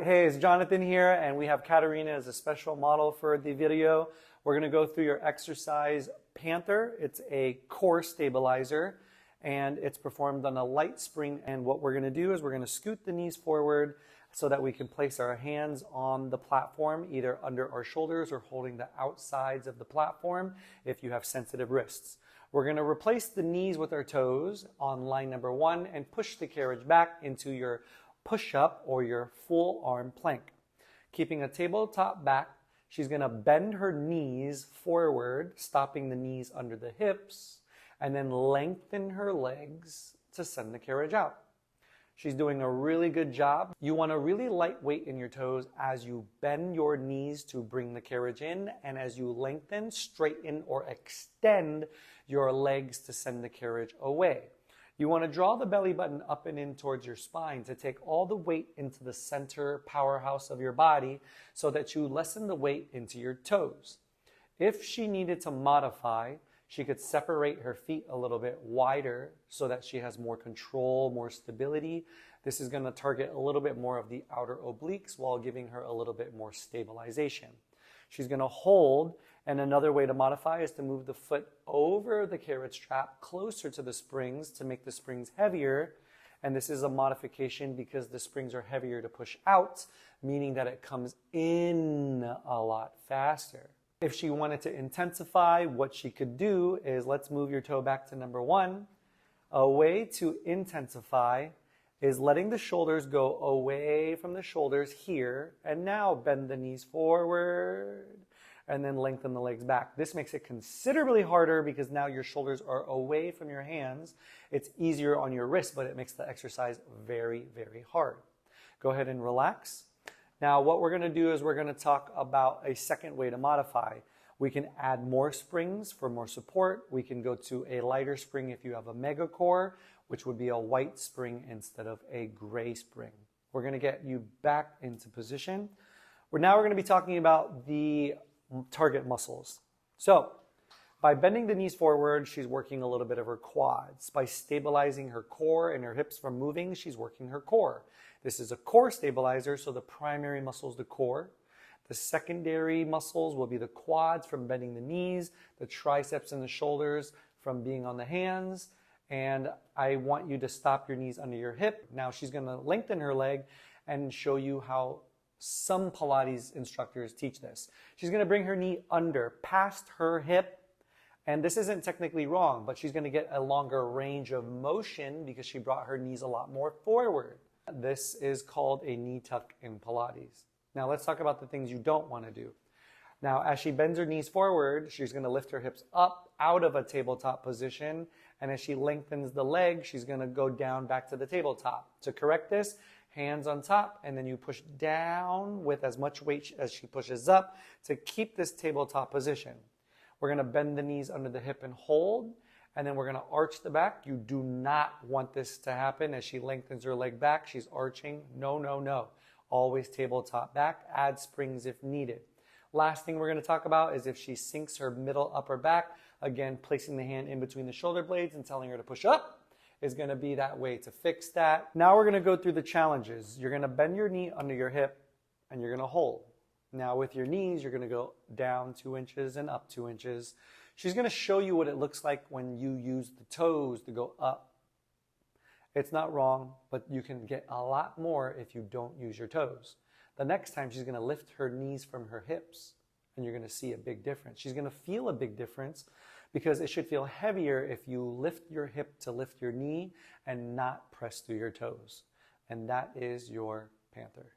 hey, it's Jonathan here, and we have Katarina as a special model for the video. We're going to go through your exercise Panther. It's a core stabilizer, and it's performed on a light spring. And what we're going to do is we're going to scoot the knees forward so that we can place our hands on the platform, either under our shoulders or holding the outsides of the platform if you have sensitive wrists. We're going to replace the knees with our toes on line number 1 and push the carriage back into your push-up or your full arm plank. Keeping a tabletop back, she's going to bend her knees forward, stopping the knees under the hips, and then lengthen her legs to send the carriage out. She's doing a really good job. You want a really light weight in your toes as you bend your knees to bring the carriage in, and as you lengthen, straighten, or extend your legs to send the carriage away. You want to draw the belly button up and in towards your spine to take all the weight into the center powerhouse of your body so that you lessen the weight into your toes. If she needed to modify, she could separate her feet a little bit wider so that she has more control, more stability. This is going to target a little bit more of the outer obliques while giving her a little bit more stabilization. She's going to hold, and another way to modify is to move the foot over the carriage strap closer to the springs to make the springs heavier. And this is a modification because the springs are heavier to push out, meaning that it comes in a lot faster. If she wanted to intensify, what she could do is, let's move your toe back to number 1. A way to intensify is letting the shoulders go away from the shoulders here, and now bend the knees forward and then lengthen the legs back. This makes it considerably harder because now your shoulders are away from your hands. It's easier on your wrist, but it makes the exercise very, very hard. Go ahead and relax. Now what we're going to do is we're going to talk about a second way to modify. We can add more springs for more support. We can go to a lighter spring if you have a Megacore, which would be a white spring instead of a gray spring. We're going to get you back into position. Now we're going to be talking about the target muscles. So by bending the knees forward, she's working a little bit of her quads. By stabilizing her core and her hips from moving, she's working her core. This is a core stabilizer, so the primary muscle is the core. The secondary muscles will be the quads from bending the knees, the triceps and the shoulders from being on the hands. And I want you to stop your knees under your hip. Now she's going to lengthen her leg and show you how some Pilates instructors teach this. She's going to bring her knee under, past her hip. And this isn't technically wrong, but she's going to get a longer range of motion because she brought her knees a lot more forward. This is called a knee tuck in Pilates. Now let's talk about the things you don't want to do. Now as she bends her knees forward, she's going to lift her hips up out of a tabletop position. And as she lengthens the leg, she's going to go down back to the tabletop. To correct this, hands on top, and then you push down with as much weight as she pushes up to keep this tabletop position. We're going to bend the knees under the hip and hold, and then we're going to arch the back. You do not want this to happen as she lengthens her leg back. She's arching. No, no, no. Always tabletop back. Add springs if needed. Last thing we're going to talk about is if she sinks her middle upper back, again, placing the hand in between the shoulder blades and telling her to push up is going to be that way to fix that. Now we're going to go through the challenges. You're going to bend your knee under your hip and you're going to hold. Now with your knees, you're going to go down 2 inches and up 2 inches. She's going to show you what it looks like when you use the toes to go up. It's not wrong, but you can get a lot more if you don't use your toes. The next time she's going to lift her knees from her hips and you're going to see a big difference. She's going to feel a big difference because it should feel heavier if you lift your hip to lift your knee and not press through your toes. And that is your Panther.